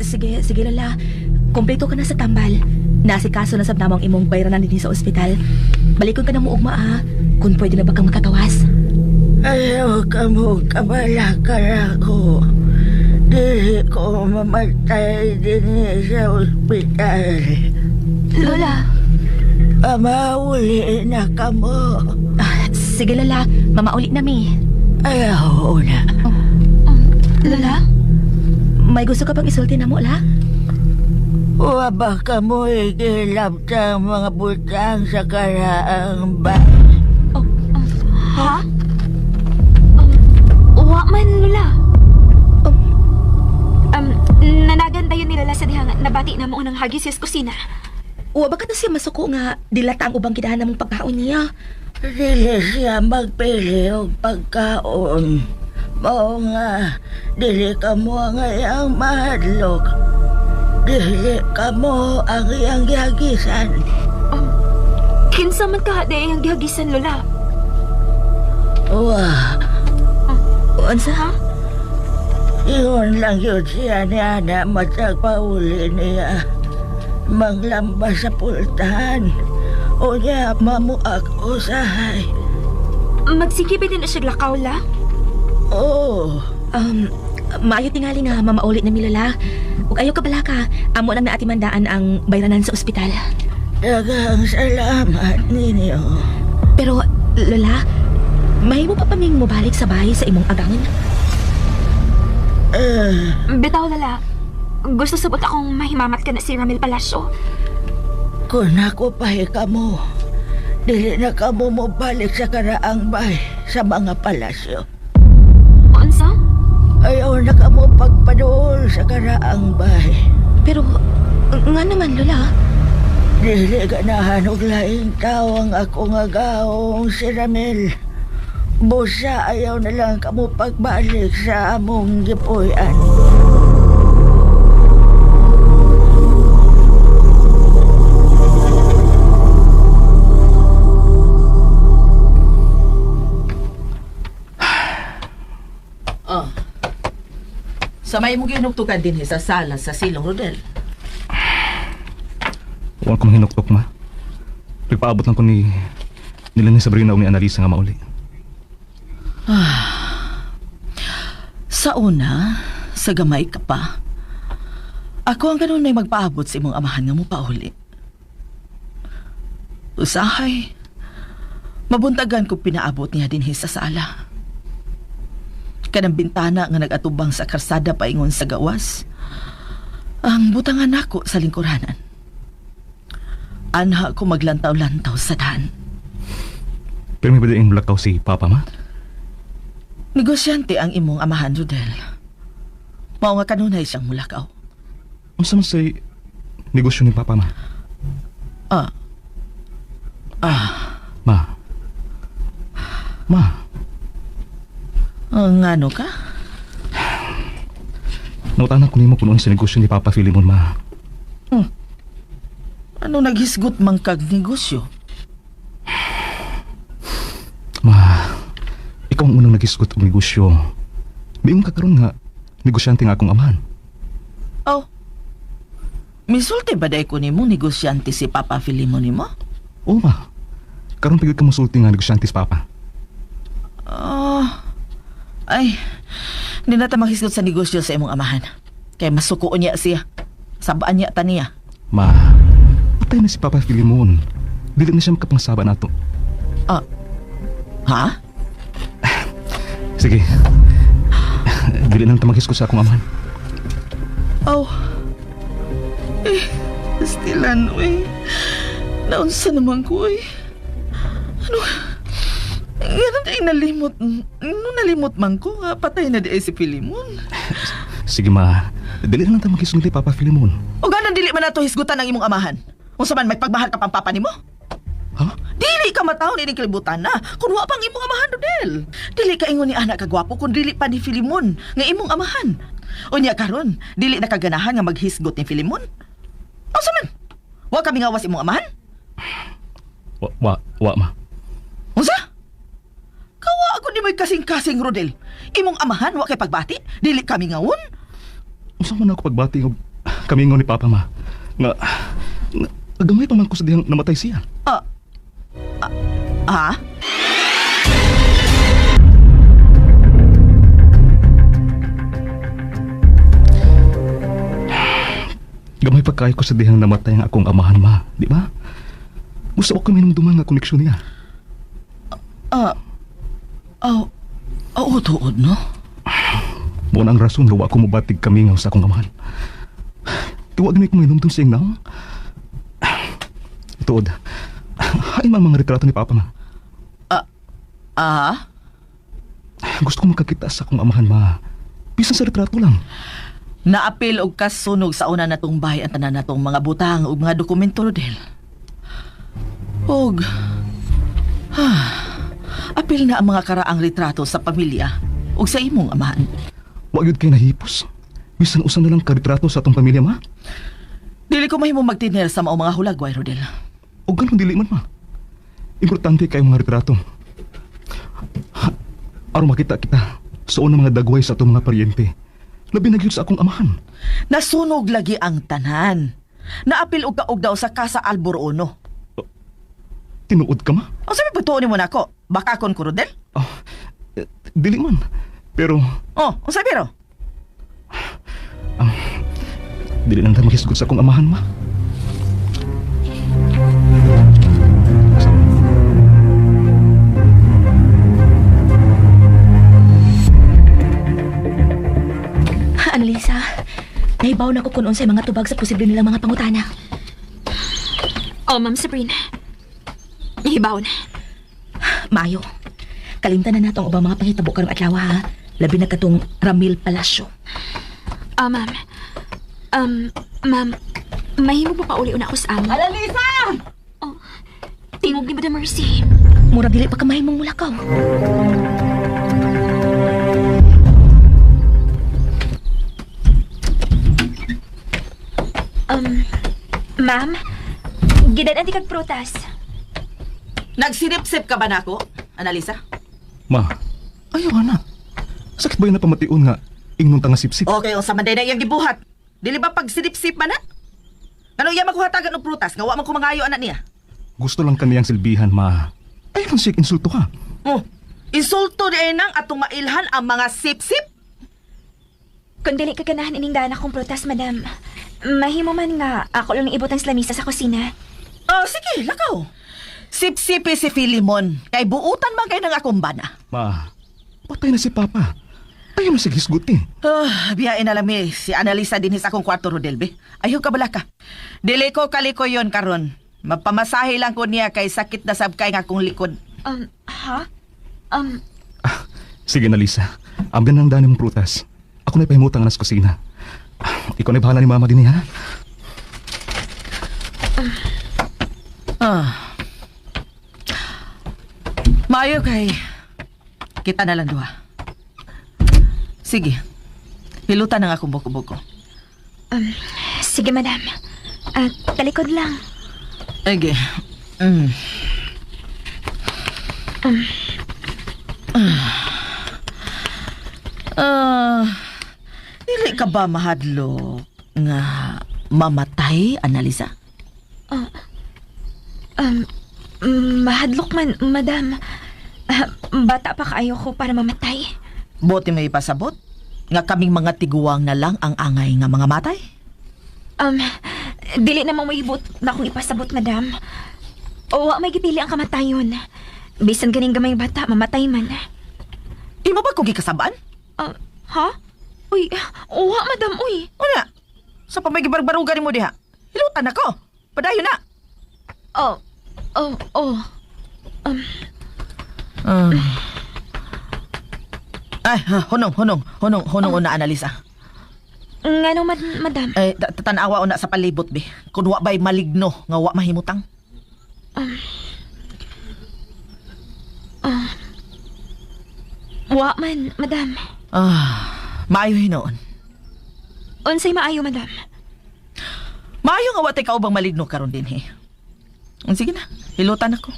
Sige, sige Lola. Kompleto ka na sa tambal. Naasikaso na sab namang imong bayranan din sa ospital. Balikon ka na mo ugma kung pwede na ba kang makatawas. Ayaw ka mo kabalakar ako. Dili ko mamatay din sa ospital. Lola. Mauli na ka mo. Sige Lola, mamauli na mi. Ayaw na. Lola? May gusto ka pang isulti na mo, La? Waba ka mo igilap sa mga butang sa karaang ba? Ha? Wa man, Lola. Nanagan tayo ni Lola sa dihang nabati na mo unang hagis sa kusina. Wa ba ka na siya masuko nga dilata ang ubang kidahan namong pagkaon niya? Dili siya magpili og pagkaon. Mao nga, dili ka mo ang iyang mahadlok. Dili ka mo ang iyang gihagisan. Kinsa man ka day ang gihagisan, Lola? Wah, Unsa ha? iyon lang yun siya ni Ana matag pauli niya. Manglamba sa pultahan. O niya mamuak usahay. Magsikipin din na siya lakaw, La? Oh, Maayo tingali nga mamaulit na mi Lola. Ug ayo ka bala ka, amo nang naatimandaan ang bayranan sa ospital. daghang salamat ninyo. Pero, Lola, mahimo pa paming mobalik sa bahay sa imong agangan? Bitaw, Lola. Gusto sabot akong mahimamat ka na si Ramil Palacio. Kung ako pahi ka mo, dili na ka mo mabalik sa karaang bay sa mga palasyo. Unsa? Ayaw na ka mo pagpadool sa karaang bay. Pero, nga naman, Lola. Dili ganahan og laing tao ang ako nga gaong si Ramil. Busa ayaw na lang ka mo pagbalik sa among gipuy-an. Sa may mo ginugtukan din sa sala sa Silong Rodel. Huwag ko mahinuktok, ma. Nagpaabot lang ko nila ni Sabrina o ni Annalisa nga mauli. Sa una, sa gamay ka pa, ako ang ganun ay magpaabot sa imong amahan nga mo pauli. Usahay, mabuntagan ko pinaabot niya din sa sala. Kanang bintana nga nagatubang sa karsada paingon sa gawas, ang butangan nako sa lingkuranan. Anha ko maglantaw-lantaw sa daan. Pero may badaing lakaw si Papa, ma? Negosyante ang imong amahan, Rodel. Mao nga kanunay siyang mulakaw. Ang sama sa negosyo ni Papa, ma? Ma. Ma. Ang ano ka? Nautanan ko nimo kung ano sa negosyo ni Papa Filimon, ma. Ano naghisgot mang kag negosyo? Ma, ikaw ang unang nagisgot ang negosyo. Biing kakaroon nga, negosyante nga akong amahan. Oh, misulti ba day ko nimo negosyante si Papa Filimon nimo? Oo, ma. Karoon pagod ka musulti nga negosyante si Papa. Ay, hindi na ta maghisgot sa negosyo sa imong amahan. Kay masukuon niya siya. Sabaan niya ta niya. Ma, patay na si Papa Filimon. Dili na siya makapangsaba nato. Ha? Sige. Dili lang tamagis ko sa akong amahan. Oh. Stilan, uy. Naunsa naman ko, uy. Ano? Ganun ay nalimot. Nalimot man ko nga patay na di ay si Filimon. Sige, ma. Dili lang tamagis ko ni Papa Filimon. O ganun dili man nato hisgutan ang imong amahan. Unsa man may pagmahal ka pang papa nimo? Ha? Dili ka matawon ining kalibutan na. Kun wa pang imong amahan, Rodel. Dili ka ingon ni anak kagwapo kun dili pa ni Filimon nga imong amahan. Unya karon, dili na kaganahan nga maghisgot ni Filimon. Unsa man? Wa kami ngawas imong amahan? Wa, ma. Unsa? Kawa ako di may kasing-kasing, Rodel. Imong amahan wa kay pagbati, dili kami ngawon. Unsa man ako pagbati og Kamingon ni Papa, ma. Nga, gamay pa man ko sa dihang namatay siya. Ha? Gamay pa kayo ko sa dihang namatay ang akong amahan, ma. Di ba? Gusto ko minumduman nga koneksyon niya. Tuod, no? Muna ang rason nga wa ko mabatig kami nga sa akong amahan. Tiwag na ko minumdum siyang naong. Tuod. Hain man mga retrato ni Papa, ma. Gusto ko makakita sa akong amahan, ma. Bisan sa retrato lang. Naapil og kasunog sa una natong bahay ang tanan natong mga butang ug mga dokumento, Rodel. Og apil na ang mga karaang retrato sa pamilya ug sa imong amahan. Wa gyud kay nahipos. Bisan usa na lang ka retrato sa atong pamilya, ma. Dili ko mahimo magtiner sa mao mga hulagway, Rodel. O ganun dili man, ma. Importante kayo mga retrato. Aron makita kita sa unang mga dagway sa atong mga paryente. Labi na gyud sa akong amahan. Nasunog lagi ang tanan. Naapil og kaog daw sa Casa Alborono. Tinuod ka, ma? O sabi pagtuon mo na ako, baka kon ko, Rodel? Dili man. Pero, O sabi ro? dili nang mahisgot sa akong amahan, ma. Annalisa, nahibaw na ko kung unsay mga tubag sa posible nilang mga pangutana. Oh, Ma'am Sabrina. Nahibaw na. Mayo, kalimtan na natong ubang mga pangitabo karong adlaw, ha? Labi na katong Ramil Palacio. Ma'am. Ma'am, mahimo pa pauli una ako sa amo. Annalisa! Oh, tingog ni Madam Mercy. Mura dili pa ka mahimong mulakaw. Ma'am, gidan kag prutas. Nagsinip-sip ka ba nako, Annalisa? Ma, ayaw na. Sakit ba yun na pamatiun nga ingnon tanga sip-sip? Okay, o sa manday na iyang gibuhat. Dili ba pag sinip-sip man na? Ano iya makuhatagan og prutas nga wa man ko mangayo anak niya? Gusto lang kaniyang silbihan, ma. Ayaw lang siya insulto ka. Oh, insulto di ay nang atong mailhan ang mga sip-sip? Kung dili ka ganahan ining daan akong prutas, madam, mahimo man nga ako lang ibot ang lamisa sa kusina. Oh, sige, lakaw. Sip-sipi si Filimon. Kay buutan man kayo ng akong bana. Ma, patay na si Papa. Ayaw na siya hisgot eh. Biyain alam si Annalisa din sa akong kwarto, Rodelbe. Ayaw ka bala ka. Dili ko kaliko yon karon. Magpamasahe lang ko niya kay sakit na sabkay nga akong likod. Ha? Sige na, Lisa. Amgan ng dani mong prutas. Ako na'y pahimutang na sa kusina. Ikaw na'y bahala ni Mama din ha? Maayo kay kita na lang duha. Sige. Hilutan ng akong buko-buko. Sige, madam. Talikod lang. Sige. Dili ka ba mahadlo nga mamatay, Annalisa? Mahadlok man, madam. Bata pa kaayo ko para mamatay. Buti may ipasabot nga kaming mga tiguwang na lang ang angay nga mga matay. Dili namang maibot na akong ipasabot, madam. O, may gipili ang kamatayon. Bisan ganing gamay bata, mamatay man. Imo ba kung gikasabaan? Ha? Uy, uwa, madam, uy. Una, sa pamay-gibarbarugan mo diha. Hilutan ako. Padayo na. Ay, hunong una, Annalisa. Ngano, madam? Ay, tanawa una sa palibot, be. Kung wa ba'y maligno, nga wa mahimutang. Wa man, madam. Maayo hinoon. Unsay maayo, madam? Maayo nga wa tay kaubang maligno karon din, he. Sige na, hilutan ako.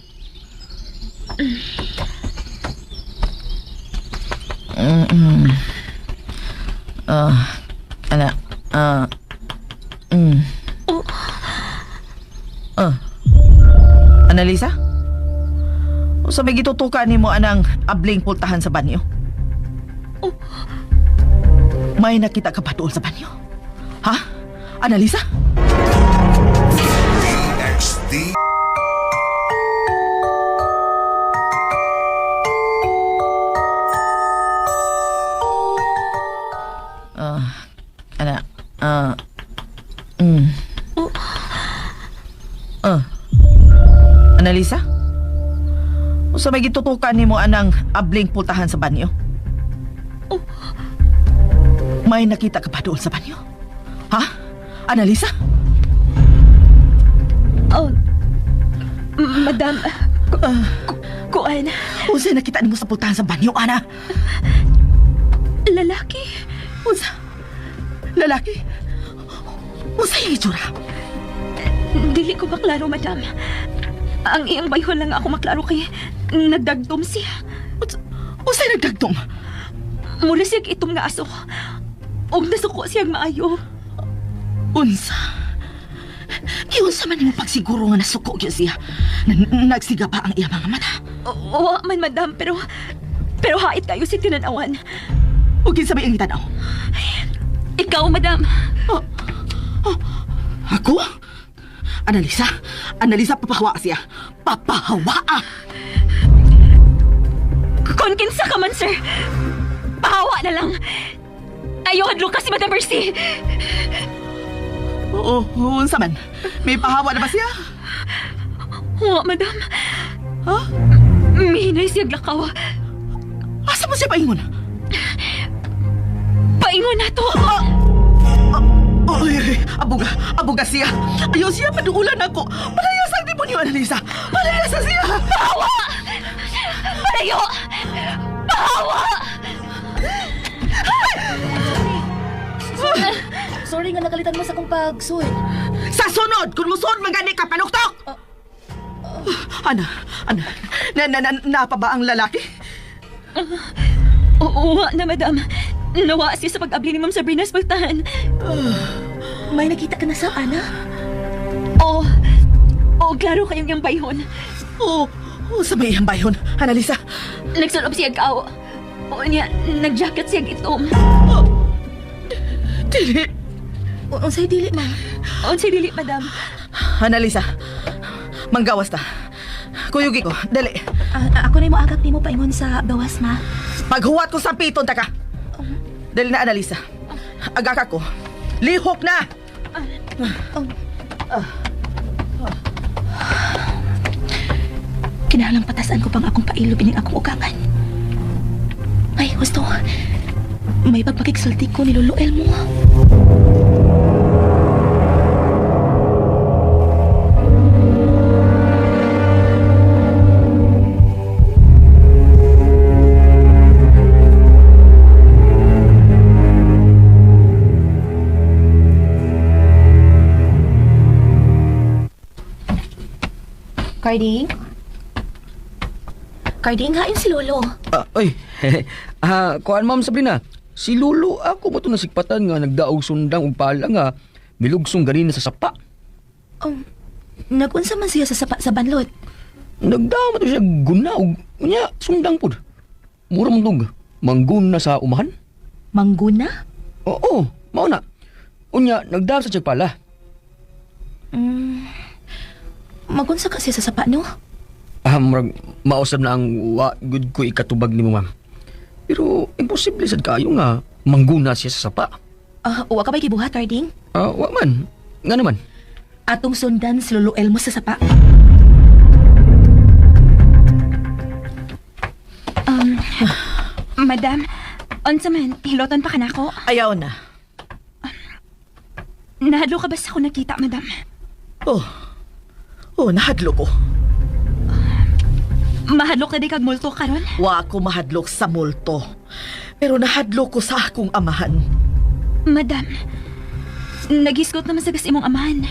Annalisa? O sa may gitutukan ni mo anang abling pultahan sa banyo? May nakita ka pa doon sa banyo? Ha? Annalisa? DXD. Anak, Annalisa? O sa may gitutukan ni mo anang abling pultahan sa banyo? May nakita ka pa doon sa banyo? Ha? Annalisa? Oh, madam, kuan, Unsa nakita nimo sa pultahan sa banyo, Ana? lalaki. Unsa? Lalaki? Unsa yung itsura? Dili ko maklaro, madam. Ang iyang bayhon lang ako maklaro kay nagdagdom siya. Unsa nagdagdom? Mula siya itom nga aso. Og nasuko siyang maayo. Unsa? Kiunsa man yung pagsiguro nga nasuko gyud siya. Nagsiga pa ang iya mga mata. Oo man, madam, pero hait kayo si tinanawan. O kinsa ba ang itanaw? Ikaw, madam. Ako? Annalisa? Annalisa, papahawa siya. Papahawa! Kung kinsa ka man, sir, pahawa na lang. Ayaw hadlo ka si Madam Mercy. Oo, unsa man? May pahawa na ba siya? Oo, madam. Ha? Mihinay siya glakaw. Asa mo siya paingon? Paingon na to. Ay, abuga siya. Ayaw siya, paduulan ako. Palayas ang demonyo, Annalisa. Palayas na siya. Pahawa! Palayo! Pahawa! Sorry nga nakalitan mo sa kong pagsuot. Sa sunod, kung musunod magani ka, panuktok! Ana, napa ba ang lalaki? Oo nga na, madam. Nawa siya sa pag-abli ni Ma'am Sabrina sa pagtahan. May nakita ka na sa Ana? Oo, klaro kayong yung bayhon. Oo, sa may iyang bayon, Annalisa. Nagsulob siya kao. Oo niya, nag-jacket siya itom. Dili. Unsay dili, ma? Oo, si dili, madam. Annalisa, manggawas ta. Kuyugi ko, dali. Ako na mo agap ni mo paingon sa gawas, ma. Paghuwat ko sa piton, taka. Dali na, Annalisa. Agaka ko. Lihok na! Kinahanglang patasan ko pang akong pailo bining akong ugangan. Ay, gusto. May pagpakigsalti ko ni Lolo Elmo. Carding? Carding, hain si Lolo. Kuan Ma'am Sabrina, si Lolo ako mo to nasikpatan nga nagdaog sundang og pala nga milugsong ganina sa sapa. Nagunsa man siya sa sapa sa banlot. Nagdaog mo to siya guna og unya sundang pud. Mura man tug mangguna sa umahan. Mangguna? Oo, mao na. Unya nagdaog sa siya pala. Magunsa ka siya sa sapa, no? Murag mausab na ang wa good ko ikatubag nimo ma'am. Pero imposible sad kayo nga mangguna siya sa sapa. Wa ka ba'y kibuhat, Carding? Wa man. Nga naman. Atong sundan si Lolo Elmo sa sapa. Madam, unsa man, hiloton pa ka na ako? Ayaw na. Nahadlo ka ba sa ako nakita, madam? Oh, nahadlo ko. Mahadlok na di kag multo karon? Wa ako mahadlok sa multo. Pero nahadlok ko sa akong amahan. Madam, nagisgot naman sa gas imong amahan.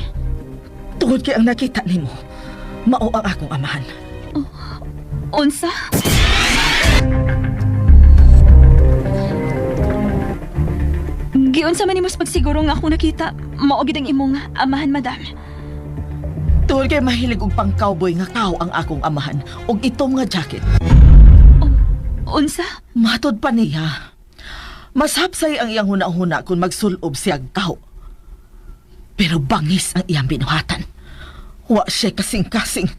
Tungod kay ang nakita nimo, mao ang akong amahan. Unsa? Giunsa man imong pagsiguro nga ako nakita, mao gid ang imong amahan, madam. Tuol kay mahilig og pang cowboy nga kao ang akong amahan og itom nga jacket. Unsa? Matod pa niya. Mas hapsay ang iyang huna-huna kung magsulob siya kao. Pero bangis ang iyang binuhatan. Wa siya kasing-kasing.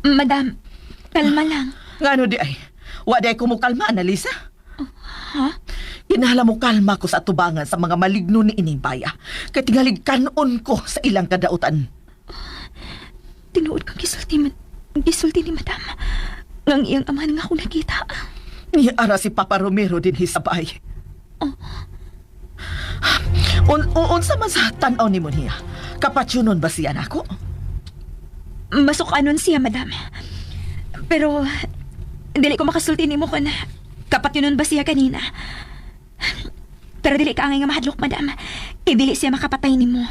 Madam, kalma lang. Ngano di ay? Wa di ay kumukalma, Annalisa? Kinahanglan mo kalma ko sa atubangan sa mga maligno ni ining baya. Kay tingalig kanon ko sa ilang kadautan. Tinuod kang gisulti ni madam. Ngang iyang amahan nga ako nakita. Niya ara si Papa Romero din hisabay. Unsa man sa tanaw ni mo niya? Kapatsyonon ba siya nako? Masukanon siya, madam. Pero, dili ko makasulti ni mo kung kapatyunon ba siya kanina. Pero dili ka angay nga mahadlok, madam. Dili siya makapatay ni mo.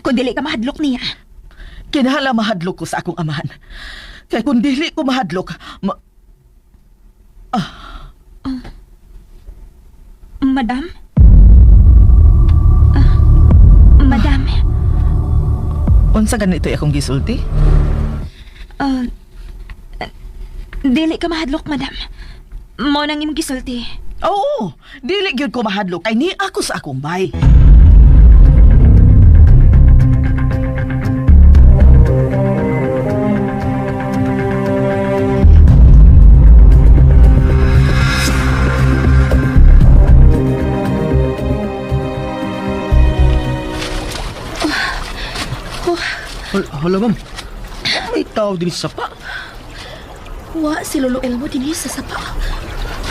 Kung dili ka mahadlok niya. Kinahanglan mahadlok ko sa akong amahan. Kaya kung dili ko mahadlok, Madam? Madam? unsa ganito akong gisulti? Dili ka mahadlok, madam. Mo nang imong gisulti. Oo, dili gyud ko mahadlok kay ni ako sa akong bay. Hala, ma'am. May tao din sa sapa. Wa, si Lolo Elmo din sa sapa.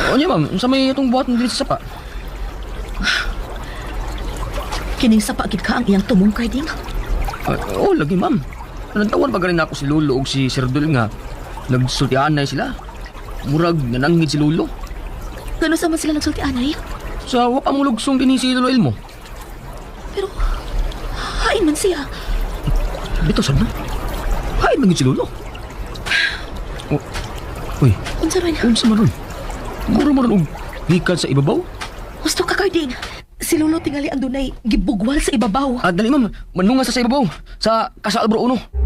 O niya, ma'am. Sa may itong buhat din sa sapa. Kining sapa gid ka ang iyang tumungkay ding. Oo, lagi, ma'am. Nantawan pa rin ako si Lolo o si Sir Dul nga. Nagsultian na sila. Murag nanangid si Lolo. Gano sa man sila nagsultianay? Sa wapamulugsong din si Lolo Elmo. Pero, hain man siya. Bito, saan na? Hain man yun si Lolo. Uy, Unsa man? unsa man ron? Mura-mura og gikan sa ibabaw? Gusto ka, Carding. Si Lolo tingali ang dunay gibugwal sa ibabaw. Dali, ma'am. Manunga sa ibabaw. Sa Casa Albro 1.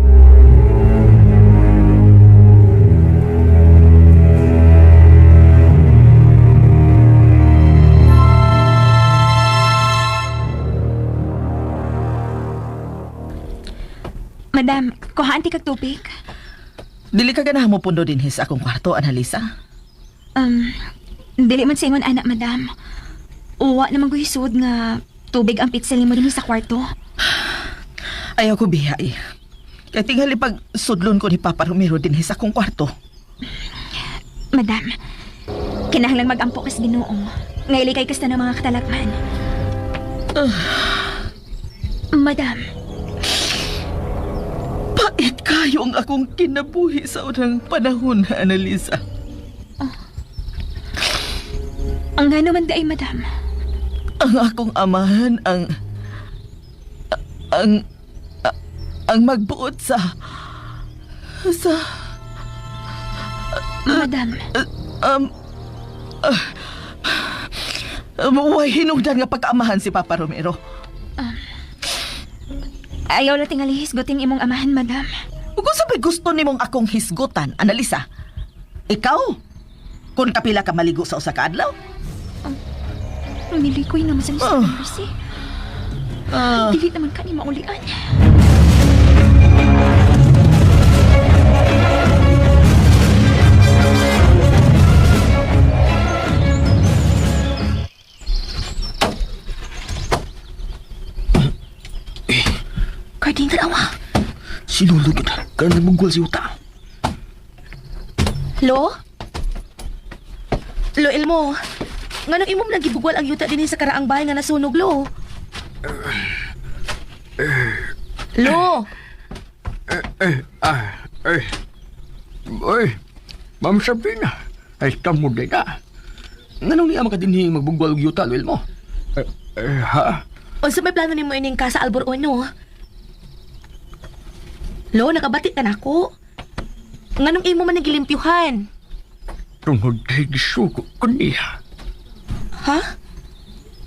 Madam, kuhaan ti kag tubig. Dili ka ganahan mo pundo din sa akong kwarto, Annalisa. Dili man sa ingon anak, madam. Uwa naman ko hisod nga tubig ang pitsel mo din sa kwarto. Ayaw ko biyay. Kaya tingali pag sudlon ko ni Papa Romero din sa akong kwarto. Madam, kinahanglang mag-ampo kas Ginoo. Ngayon kay kasta ng mga katalakman. Madam, Pait kayo ang akong kinabuhi sa unang panahon, Annalisa. ang nga naman daay, madam. Ang akong amahan ang magbuot sa Madam, way hinungdan nga pagkaamahan si Papa Romero. ayaw na tingali hisguting imong amahan, madam. Kung sabay gusto nimong akong hisgutan, Annalisa, ikaw, kung kapila ka maligo sa usa ka adlaw, Nilikoy naman sa lista ng Mercy. Dili naman ka ni maulian. Carding, tanawa. Si Lolo gid. Kaya nagbugwal si Uta. Lo? Lo, Elmo. Nga nang imong nagibugwal ang yuta din sa karaang bahay nga nasunog, Lo. Lo! Oy, Ma'am Sabrina. Ay, tamo din na. Nanong niya makadinhi magbugwal og yuta, Lolo mo? Ha? Unsa may plano nimo ining Casa Albor 1? Lo, nakabati ka nako. Nga nang imo man nagilimpyuhan. Tungod kay gisuko ko niya. Ha?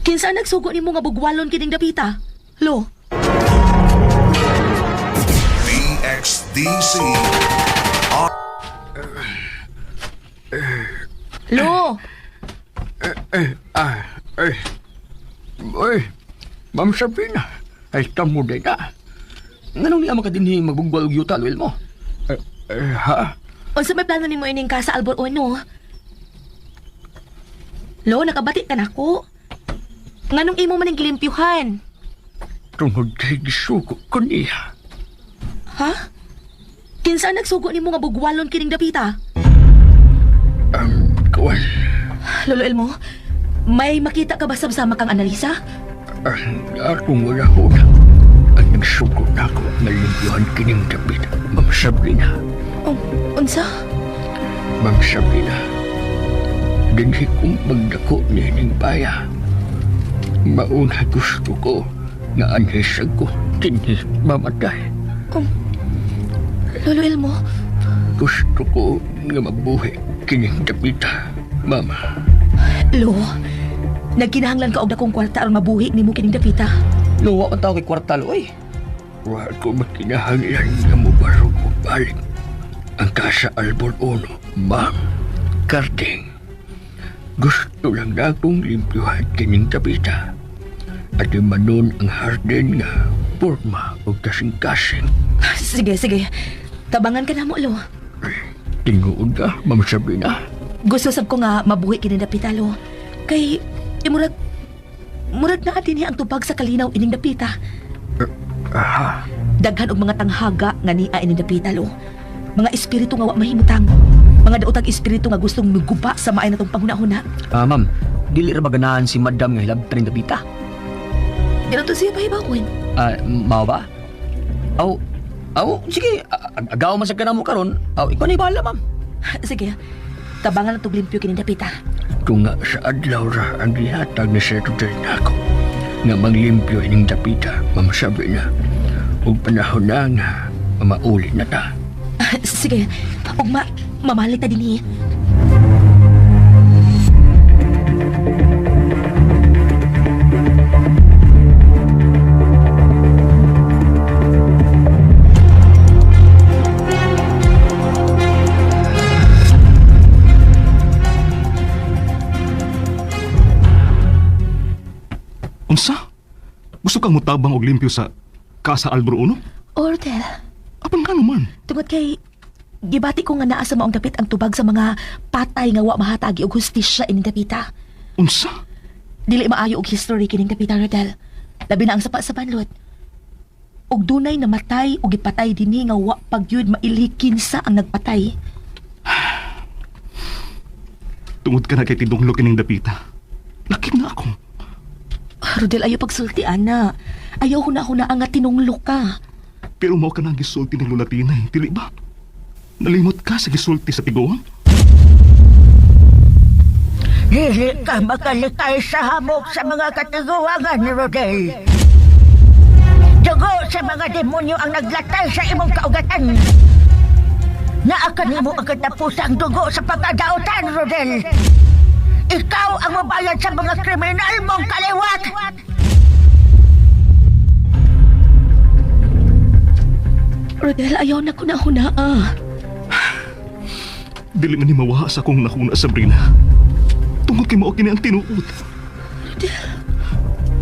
Kinsa nagsugo nimo nga bugwalon kining dapita? Lo? DC. Lo! Oy, Ma'am Sabrina, ay tamo din na. Nganong niya makadinhi magbugwal og yuta, Luel mo? Ha? Unsa may plano nimo ining ka sa Albor Uno? Lo, nakabati ka nako. Nganong imo maning gilimpyuhan? Tungod kay gisuko ko niya. Ha? Kinsa nagsugo nimo nga bugwalon kining dapita? Kawan, Lolo Elmo, may makita ka ba sama kang analisa? akong wala ho na. Ang nagsuko na ako na limpyuhan kining dapit, Ma'am Sabrina. Unsa? Ma'am Sabrina, dinhi kong magdako nining baya. Mauna gusto ko nga anhisag ko dinhi mamatay. Lolo Elmo, Gusto ko nga mabuhi kining dapita, Mama. Lo, nagkinahanglan ka og dakong kwarta aron mabuhi nimo kining dapita. Luwa ang tao kay kwartalo, oy. Wa ko makinahanglan nga mubaro ko balik ang kasa Albor Uno, Ma'am. Karding, gusto lang na akong limpyuhan kining dapita. At manon ang harden nga porma o kasing-kasing. Sige, sige. Tabangan ka na mo, Lo. Tinguod ka, Ma'am Sabrina. Gusto sab ko nga mabuhi kining dapita, Lo. Kay, murag na din ang tubag sa kalinaw ining dapita. Aha. Daghan og mga tanghaga nga niya ining dapita, Lo. Mga espiritu nga wa mahimutang. Mga daotag espiritu nga gustong nuguba sa maay natong panghuna-huna. Ma'am, dili ra maganahan si Madam nga hilabtan ning dapita. Pero to siya pahibawon. Mao ba? Aw, sige, agaw man sa kanamo karon. Aw, ikaw na bahala, ma'am. Sige, tabangan na to limpyo kining dapita. Kung nga sa adlaw ra ang gihatag ni Sir Tudel na ako nga manglimpyo ining dapita, Ma'am Sabrina. Ug panahon na nga mamauli na ta. Sige, og mamali ta dinhi. Unsa? Gusto kang mutabang og limpyo sa Casa Albor Uno? Ordel, Apan ka naman? tungod kay gibati ko nga naa sa maong dapit ang tubag sa mga patay nga wa mahatagi og hustisya ining dapita. Unsa? Dili maayo og history kining dapita, Rodel. Labi na ang sapa sa banlot. Og dunay namatay og gipatay dinhi nga wa pagyud mailikin sa ang nagpatay. Tungod ka na kay tidunglo kining dapita. Lakit na ako. Rodel, ayaw pagsultian na. Ayaw huna-huna ang nga tinunglo ka. Pero mao ka na ang gisulti ng lulatinay, dili ba? Nalimot ka sa gisulti sa tiguan? Dili ka makalikay sa hamog sa mga katiguangan ni Rodel. Dugo sa mga demonyo ang naglatay sa imong kaugatan. Naakan nimo ang katapusang dugo sa pagkadaotan, Rodel. Ikaw ang mabayad sa mga kriminal mong kaliwat! Rodel, ayaw na ko na hunaa. Dili man ni mawaha sa akong nakuna, Sabrina. Tungod kay mao kini ang tinuod.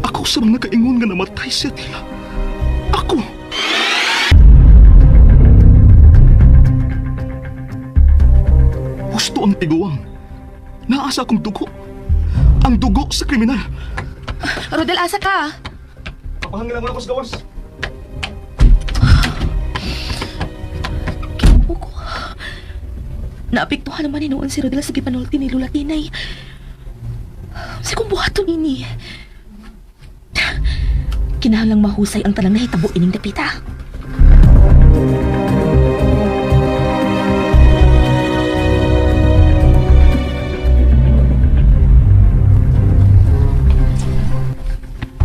Ako sa mga kaingon nga namatay siya tila. Ako! Gusto ang tiguang. Naasa akong dugo. Ang dugo sa kriminal. Rodel, asa ka? Papahangin lang mo na ko sa gawas. Kinupo ko. Naapektuhan naman ni noon si Rodel sa gipanulti ni Lulatinay. Si kong buhaton ini. Kinahanglang mahusay ang talang nahitabo ining dapita.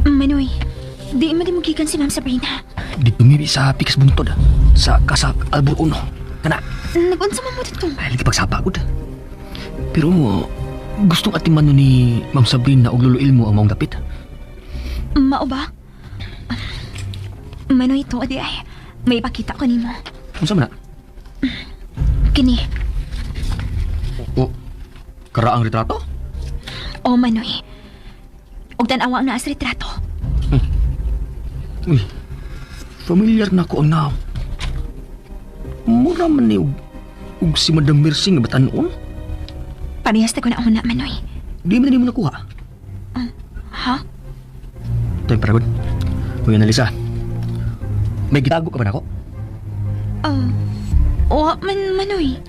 Manoy, di magimugikan si Ma'am Sabrina. Di tumiri sa pikas buntod sa Casa Albor Uno. Kana, Nagunsa man mo dito. ay lagi pagsapa ko. Pero gustong atiman ni Ma'am Sabrina og Lolo Ilmo ang maong dapit. Mao ba? Manoy, ito adi ay may ipakita ko nimo. Unsa man na? Kini. O, karaang retrato? O Manoy. Og tanawa ang naa sa retrato. Uy, familiar na ko ang naam. Mura man ni ug si Madam Mercy nga batanon. Parehas na ko na una, Manoy. Di man ni mo nakuha. Ha? Tay paragod. Uy, Annalisa. May gitago ka ba nako? O Manoy.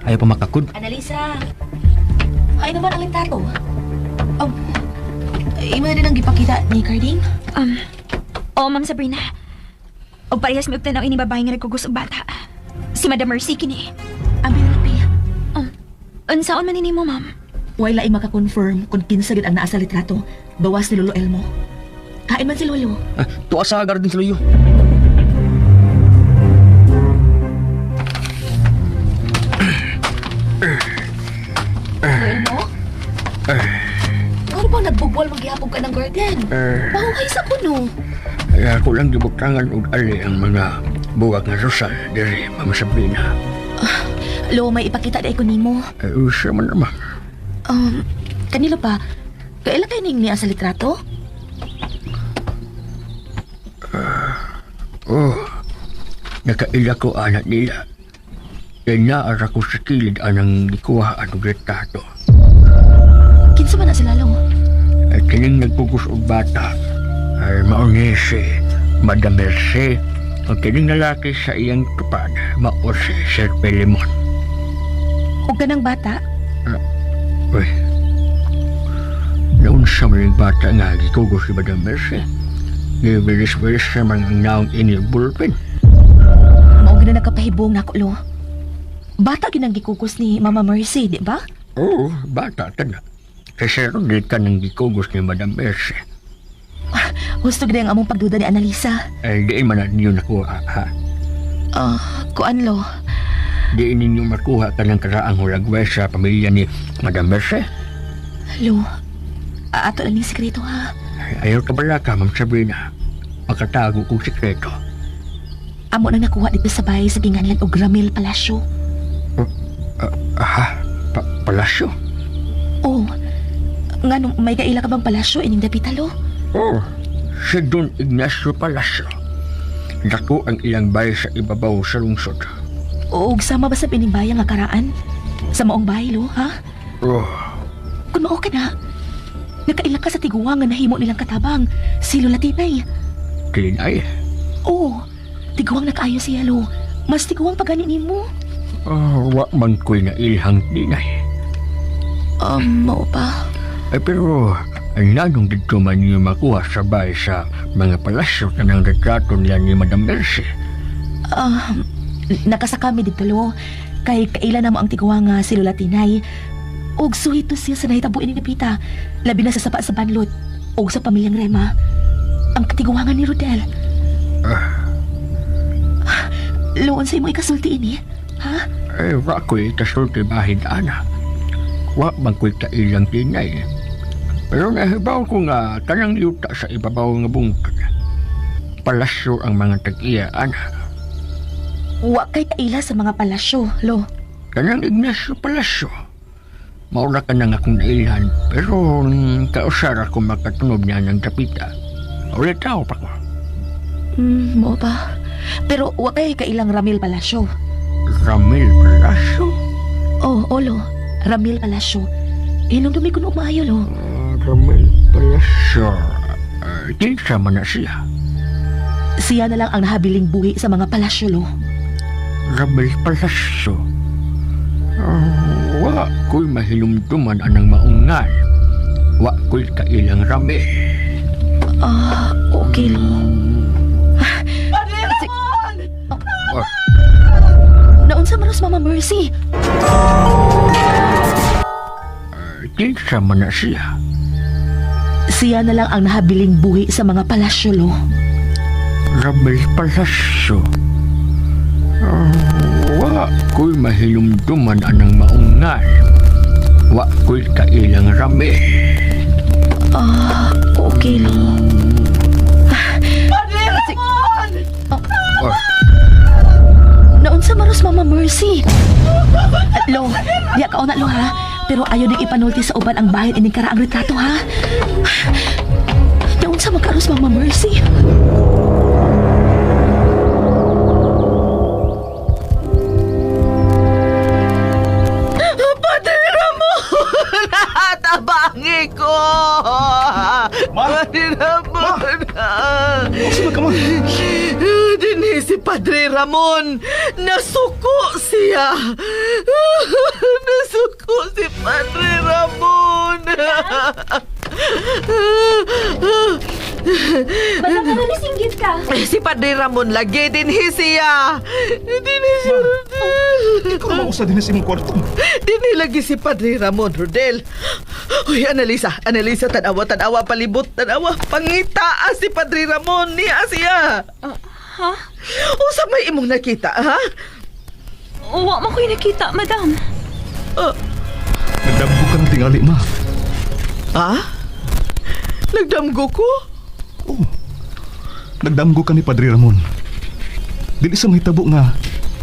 Ayaw pa makakod. Annalisa, ay naman ang litrato. Imo na din ang gipakita ni Carding? O Ma'am Sabrina. Og parehas mi ugtanaw ini babae nga nagkugos og bata. Si Madam Mercy kini. Ambil lapi. Unsaon man nimo, ma'am? Way laing maka-confirm kung kinsa gid ang naa sa litrato. Bawas ni Lolo Elmo. Kain man si Lolo. Tuwa sa garden sa luyo. Elmo? Ano bang nagbubwal magyapog ka ng garden? Mahuhay sa kuno. Kaya ako lang gibutangan og ali ang mga buwag nga Rosal diri, Ma'am Sabrina. Lo, may ipakita na ko nimo. Usa man naman. Kanilo pa, kaila kayo ning niya sa litrato? Nakaila ko anak nila. Kaya naara ko sa kilid anang gikuha ang retrato. Kinsa man na sila, Lo? At kining nagpugos og bata ay mauni si Madam Mercy. Ang kining lalaki sa iyang tupad, mao si Sir Pelimon. O ganang bata? Uy, naunsa man yung bata nga gikugos si Madam Mercy. Gibilis-bilis naman ang naong ini bulpin. Mao gina nakapahibong nako, Lo. Bata ginang gikukos ni Mama Mercy, di ba? Oo, bata ta na. Kasi ron di ka nang gikugos ni Madam Mercy. Gusto gina ang among pagduda ni Annalisa. Ay, diin man na ninyo nakuha, ha? Kuan, Lo. Diin ninyo makuha ka ng karaang hulagway sa pamilya ni Madam Mercy. Lo, ato lang yung sikreto, ha? Ay, ayaw ka bala ka, Ma'am Sabrina. Makatago kong sikreto. Amo nang nakuha dito sa bahay sa ginganlan og Ramil Palasyo. Palasyo? Oh, nga nung may kaila ka bang palasyo ining dapita, Lo? Oo, si Don Ignacio Palasyo. Dako ang ilang bahay sa ibabaw sa lungsod. O sama ba sa pinimbayang nga karaan? Sa maong bahay, Lo, ha? Oo, Kung mao ka na, nakaila ka sa tiguang nga nahimo nilang katabang, si Lola Tinay. Tinay. Oo, tiguang na kaayo siya, Lo. Mas tiguang pagani nimo. Wa man ko'y nailhang Tinay. Mao pa. Ay, pero ang nanong dito man niyo makuha sa bahay sa mga palasyo ka ng retrato nila ni Madam Mercy. Nakasakami dito, Lo. Kay kaila na mo ang tiguang nga si Lola Tinay. Og suhito siya sa nahitabuin ni Napita. Labi na sa sapa sa banlot. Og sa pamilyang Rema. Ang katiguangan ni Rodel. Loon sa imo ikasulti ini, ha? Ay, wa ko'y kasulti bahid, ana. Wa man ko'y kailang Tinay. Pero nahibaw ko nga kanang yuta sa ibabaw nga bungkag. Palasyo ang mga tag-iya, ana. Wa kay kaila sa mga palasyo, Lo. Kanang Ignacio Palasyo. Maura ka na nga akong nailhan, pero kausara ko makatunob niya ng dapita. Ulit tao pa ko. Mao ba? Pero wa kay kailang Ramil Palasyo. Ramil Palasyo? Oh, Lo. Ramil Palasyo. Inong dumi ko maayo, Lo. Ramil Palasyo. Kinsa man na siya. Siya na lang ang nahabiling buhi sa mga palasyo, Lo. Ramil Palasyo. Wa ko'y mahilumduman anang maungan. Wa ko'y kailang Ramil. Okay, Lo. Naunsa man sa Mama Mercy. Kinsa man na siya. Siya na lang ang nahabiling buhi sa mga palasyo, Lo. Ramil Palasyo. Wa ko'y mahilumduman anang maungan. Wa ko'y kailang Ramil. Okay, Lo. Lo, diya ka na lo ha. Pero ayaw nang ipanulti sa uban ang bahin ining karaang retrato ha. Yaon sa magkaros Mama Mercy. Padre Ramon! Natabangi ko! Padre Ramon! Sino ka, ma? Dinhi si Padre Ramon! Nasuko siya! Nasuko si Padre Ramon! Ba't ka nalisinggit ka? Si Padre Ramon lagi dinhi siya! Dinhi si Rodel! Ikaw naman usa din sa imong kwarto. Dinhi lagi si Padre Ramon, Rodel! Uy, Annalisa, tanawa, palibot, tanawa, pangita si Padre Ramon, niya siya! Ha? Usa may imong nakita, ha? Uwa mo ko'y nakita, madam. Nagdamgo ka ng tingali, ma. Ha? Nagdamgo ko? Oo. Nagdamgo ka ni Padre Ramon. Dili sa may tabo nga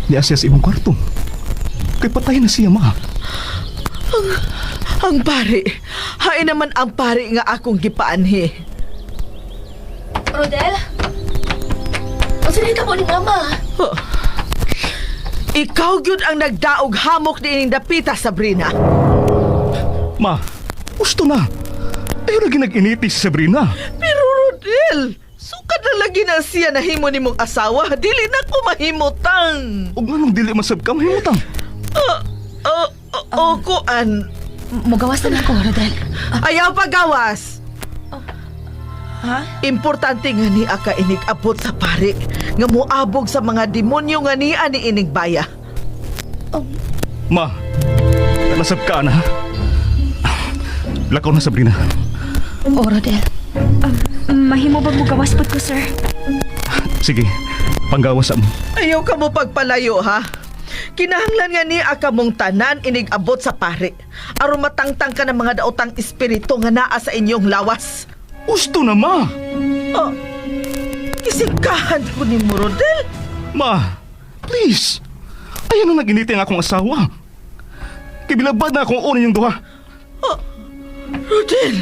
niya siya sa imong kwarto. Kay patay na siya, ma. Ang pare, hain naman ang pare nga akong gipaanhi. Rodel? O sila ka mo ni Mama? Ikaw gyud ang nagdaog hamok ni ining dapita, Sabrina. Ma, gusto na. Ayaw lagi nag-initi si Sabrina. Pero Rodel, sukad na lagi na siya nahimo ni mong asawa. Dili na ko mahimutang. Huwag nga nang dili masab ka mahimutang. Kuan. Mugawas na ako, Rodel. Ayaw pagawas. Ha? Importante nga ni aka inig abot sa pare nga muabog sa mga demonyo nga ni inig baya. Ma, nasab ka na. Lakaw na, Sabrina. O, Rodel. Mahimo ba mo gawaspot ko, sir? Sige, panggawas mo. Ayaw ka mo pagpalayo, ha? Kinahanglan nga ni aka mong tanan inig abot sa pare. Aron matangtang ka ng mga daotang espiritu nga naa sa inyong lawas. Gusto na, ma. Oh, isikahan ko ni mo, Rodel. Ma, please. Ayaw na nag-initi ang akong asawa. Kibilabad na akong una yung duha. Rodel!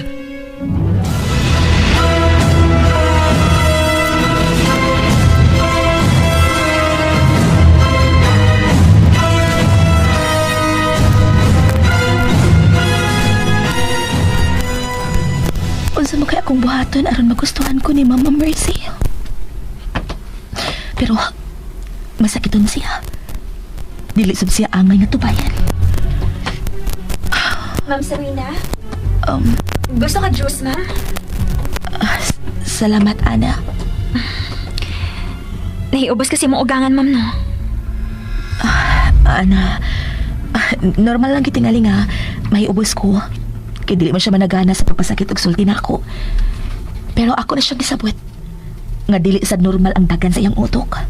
Unsa mo kay akong buhaton aron magustuhan ko ni Mama Mercy. Pero masakiton siya. Dili sab siya angay nga tubayan. Ma'am Sabrina? Gusto ka juice, ma'am? Salamat, Ana. Nahiubos kasi mong ugangan, ma'am, no? Ana, normal lang kitingali nga mahiubos ko. Kaya dili man siya managana sa pagpasakit og sulti na ako. Pero ako na siyang gisabot. Nga dili sad normal ang dagan sa iyang utok.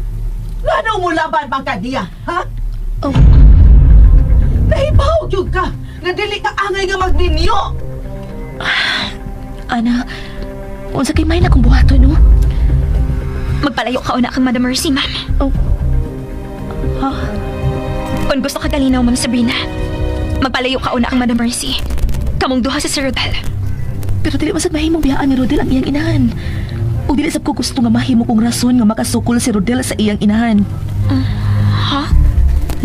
Ano mo laban bang kadiya, ha? Oh, Nahibaw yun ka! Nga dili ka angay nga magninyo! Ana, unsa kay may na kong buhaton, no? Magpalayo ka una kang Madam Mercy, ma'am. Oh. Ha? Kung gusto ka kalinaw, Ma'am Sabrina, magpalayo ka una kang Madam Mercy. Kamong duha sa Sir Rodel. Pero dili masad mahimong biyaan ni Rodel ang iyang inahan. O dili sab ko gusto nga mahimo kong rason nga makasukol si Rodel sa iyang inahan. Ha?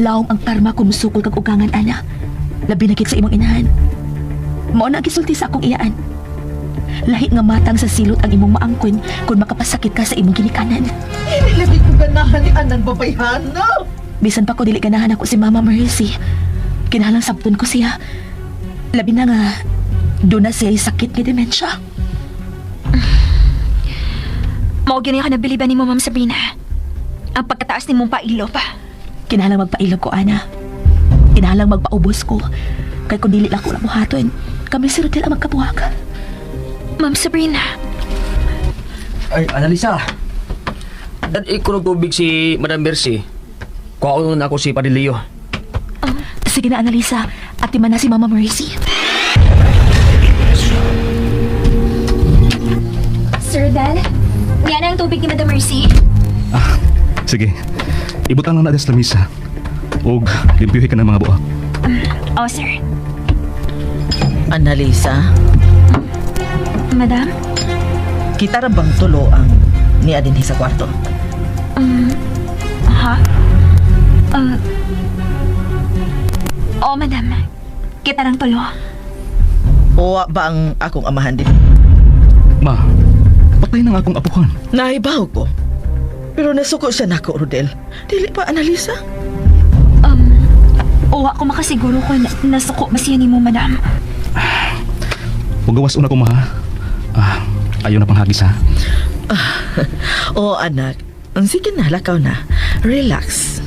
Laom ang karma kung musukol kag ugangan, Ana. Labi na kit sa imong inahan. Mao na ang gisulti sa akong iyaan. Lahi nga matang sa silot ang imong maangkon kung makapasakit ka sa imong ginikanan. Hindi lagi ko ganahan ni Anan babayhana! Bisan pa ko dili ganahan ako si Mama Mercy. Kinahanglang sabton ko siya. Labi na nga, doon na siya sakit nga demensya. Mao gyud ka nabiliban nimo, Ma'am Sabrina. Ang pagkataas nimong pailo pa. Kinahanglang magpailog ko, Ana. Kinahanglang magpaubos ko. Kay kung dili lang ko buhaton, kami si Rodel ang magkabuhag. Ma'am Sabrina. Ay, Annalisa. Dad, ikurog tubig si Madam Mercy. Kuha na ako si Padilio. Sige na, Annalisa. At timan na si Mama Mercy. Sir Rodel, niyan ang tubig ni Madam Mercy. Sige, ibutang lang na sa lamisa. Og limpyuhin ka ng mga buak. Oh, sir. Annalisa, Madam? kita ra bang tulo ang niya dinhi sa kwarto? Ha? Oh, madam. Kita lang tulo. O ba ang akong amahan din? Ma, patay na nga akong apuhan. Naibaw ko. Pero nasuko siya nako, Rodel. Dili pa, Annalisa? Uwa ko makasiguro kung nasuko ba siya ni mo, madam. Huwag gawas una ko, ma. Ayaw na pang hagis, ha? Oo, anak. Sige na, lakaw na. Relax.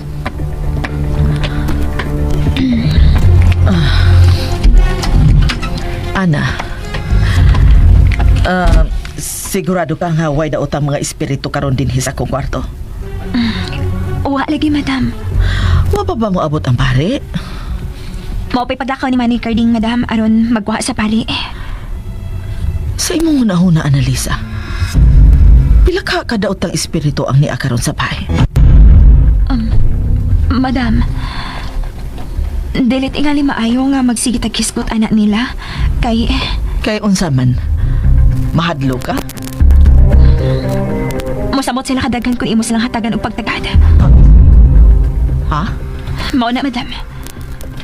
Ana, sigurado ka nga way daot ang mga espiritu karon din sa akong kwarto. Uwa lagi, madam. Wa pa ba mo abot ang pare? Maupay paglakaw ni Manny Carding, madam, aron magkuha sa pari. Sa imong hunahuna, Annalisa, pila ka kadaot ang espiritu ang niya karon sa bahay? Madam, dilit ingali maayo nga magsigit ang kisgot anak nila. Kay, Kay unsa man, mahadlo ka? mosamot sila kadagan kung imo silang hatagan og pagtagad. Ha? Mao na, madam.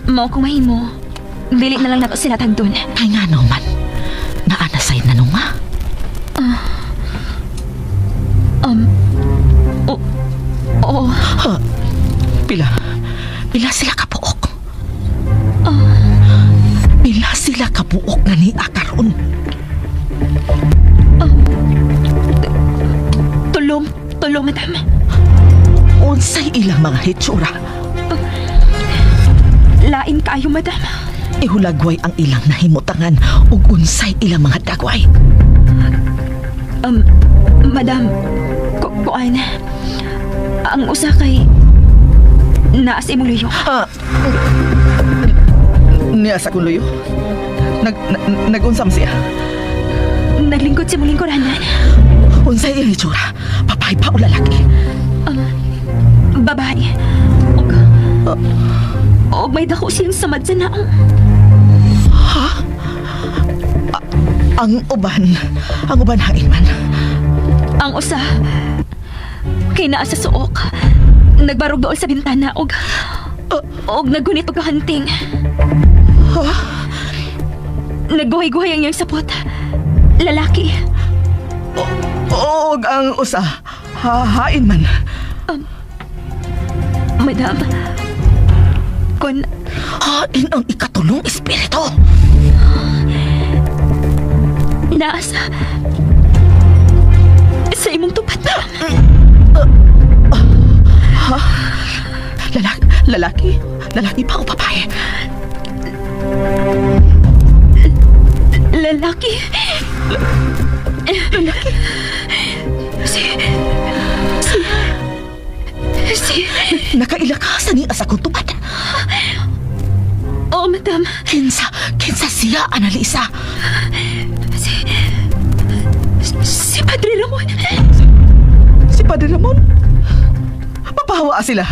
Mao kung mahimo, dili na lang nato sila tagdon. Kay nga naman, naanasay na nung ma. Oo. Ha? Pila sila kapuok? Pila sila kapuok na ni akaron? Tulong, madam. Unsay ilang mga hitsura? Lain kayo, madam. Ihulagway ang ilang nahimutangan ug unsay ilang mga dagway. Madam, kuan. Ang usa kay naa sa imong luyo. Niya sa kong luyo? Nagunsam siya? Naglingkod sa imong lingkuranan. Unsay ilang hitsura? Papay pa o lalaki? Babae. Og may dako siyang samad sa naong. Ha? Ang uban hain man. Ang usa kay naa sa suok. Nagbarog dool sa bintana og naggunit og kahanting. Ha? Nagguhay-guhay ang iyang sapot. Lalaki. Og ang usa hain man. Madam, kun Hain ang ikatulong espiritu. naa sa imong tupat. Ha? Lalaki? Lalaki pa o babae? Lalaki. Lalaki. Si Nakaila ka sa ni asa kong tupad. Oh, madam. Kinsa siya, Annalisa? Si Padre Ramon. Si Padre Ramon? Mapahawa sila.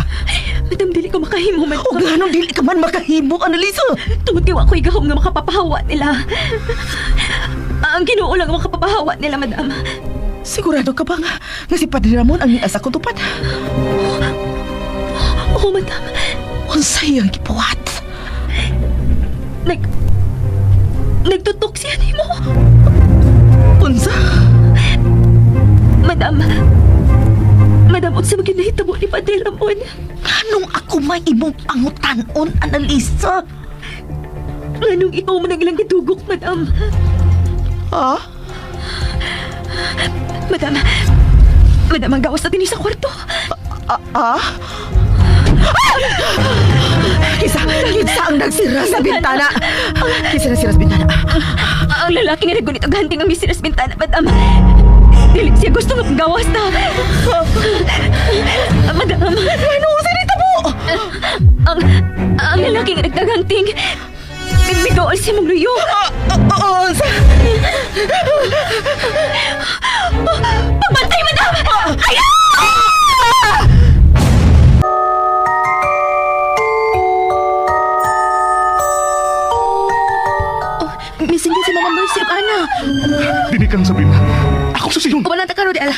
Madam, dili ko makahimo, madam. O ganong dili ka man makahimo, Annalisa. Tungod-tiwa ko'y gahom nga makapapahawa nila. Ang Ginoo lang ang makapapahawa nila, madam. Sigurado ka ba nga si Padre Ramon ang niasa kong tupad? Oo, madam. Unsay ang gipuwat? Nagtutok siya ni mo. Unsa? Madam, unsa maging nahitabo ni Padre Ramon? Anong ako may imong pangutanon, Annalisa? Anong ikaw mo nang ilang gidugok, madam? Ha? Madam, ang gawas natin sa kwarto. Kisa ang nagsira sa bintana. Kisa nagsira sa bintana. Ang lalaki nga naggunit og hanting ang misiras bintana, madam. Dili siya gusto nga gawas na. Madam, Ano sa dito mo? ang lalaki nga nagtaganting. Nagbidool siya mong luyo. Pabantay, madam! Ayaw! Dili ka lang, Sabrina. Ako susiyon. Wala ta ka, Rodel.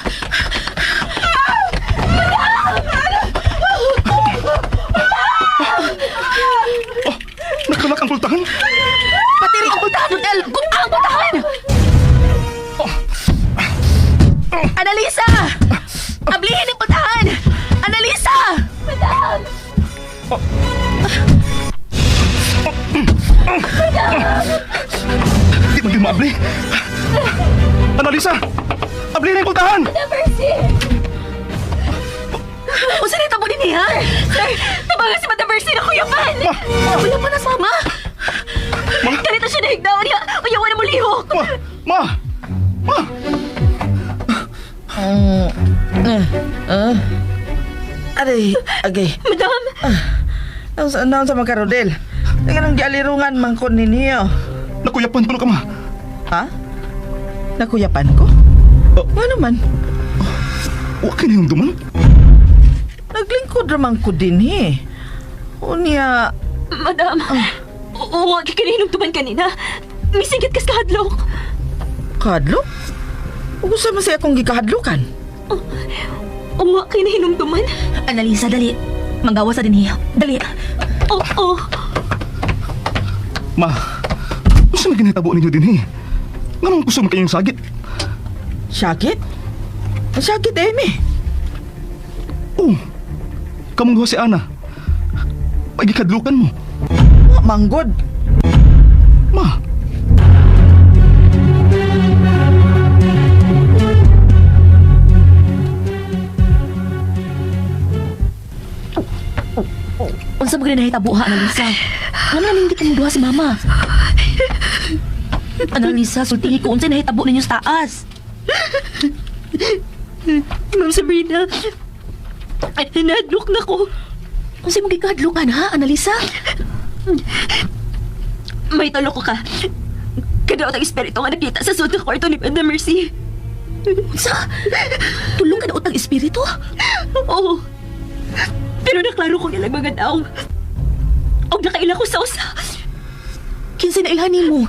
Nagkalak ang pultahan. Patiri ang pultahan, Rodel! Kung ang pultahan! Annalisa! Ablihin ang pultahan! Annalisa! Madam! Di man din maabli. Annalisa! Abli na yung pultahan! O saan ito mo din niya? Sir, tabangan si Madam Mercy na kuyapan! Kuyapan na sama! Ganito siya nahigdawan niya! Uyawan na mo lihok! Ma! Ma! Aray, agay. Madam! Naon sa mga Rodel? Nga nang gialirungan man ko ninyo. Nakuyapan ko ka, ma. Ha? Nakuyapan ko? Ano man? Huwag ka na yung duman. Naglingkod ramang ko din Unya, Madam! Huwag kikinihinugtuman kanina. May sigit kas kahadlok. kadlok? Usa man siya akong gikahadlokan. Huwag kinihinugtuman. Annalisa, dali. Manggawa sa din niya. Dali. Oo. Ma, gusto na ginitabo ninyo din, Nga nang gusto mo kayong sagit. Sakit? Sakit, Amy. Oh, kamunggo si Ana. Pagikadlukan mo. Manggod. Ma, Unsa mo ganun nahitabuha, Annalisa? Ano na hindi ka mo duha si Mama? Annalisa, sultihi ko unsa nahitabo ninyo sa taas. Ma'am Sabrina, nadlok na ko. Unsa mo gikahadlukan, ha, Annalisa? May talo ko ka. Kadaot ang espiritu nga nakita sa sud nga kwarto ni Madam Mercy. Unsa? Tulong ka na utang espiritu? Oo. Pero naklaro ko nilang mga daong. O nakaila ko sa usa. Kinsa na ilhanin mo?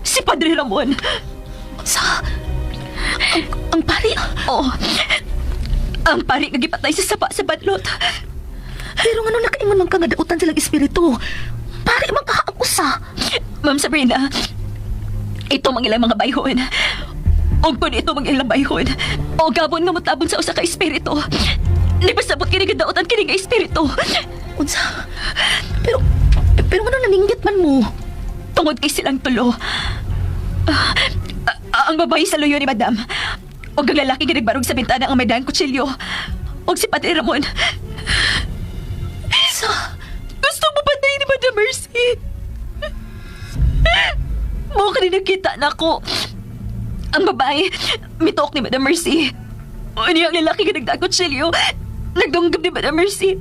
Si Padre Ramon. Sa... Ang pari? Oo. Ang pari nga gipatay sa sapa sa badlot. Pero nga nung nakaingon man ka nga dautan silang espiritu, pari man kakaakusa. Ma'am Sabrina, ito mang ilang mga bayhon. Og kung ito mang ilang bayhon, o gabon nga mutabon sa usa ka espiritu. Nipasabot kini nga dautan kini nga espiritu. Unsa? Pero nga nung naninggit man mo. Tungod kay silang tulo. Ang babae sa luyo ni Madam. Og ang lalaki nga nagbarog sa bintana ang may dahang kutsilyo. Og si Padre Ramon. Gusto mo patay ni Madam Mercy? Mo ka nakita na ko. Ang babae, mituok ni Madam Mercy. O niya ang lalaki nga nagdang kutsilyo. Nagdunggam ni Madam Mercy.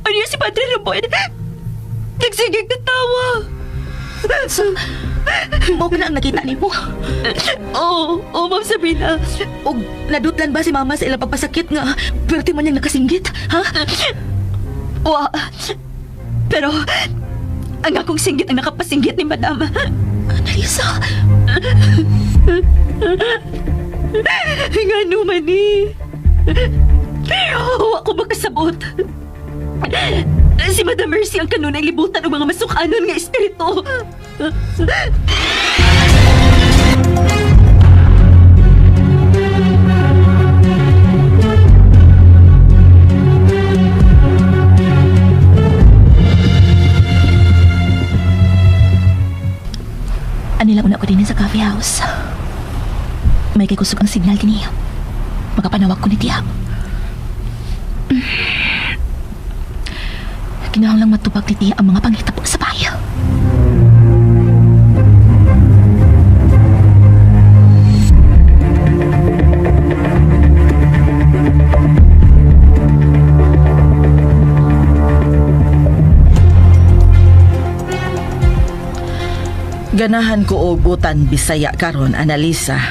O niya si Padre Ramon. Nagsigig na tawa. Mo ka na ang nakita ni mo. Oo, Ma'am Sabrina. O nadutlan ba si Mama sa ilang pagpasakit nga pwerte man niyang nakasinggit, ha? Wa. Pero, ang akong singgit ang nakapasinggit ni Madam. Annalisa! Nga naman Pero ako makasabot. Si Madam Mercy ang kanunay libutan ng mga masukanon nga espiritu. Anila una ko din sa coffee house. May kay kusog ang signal kini. Makapanawag ko ni Tiya. Kinahanglang matupag ni Tiya ang mga panghitabo sa bayan. Ganahan ko og utan Bisaya karon, Annalisa.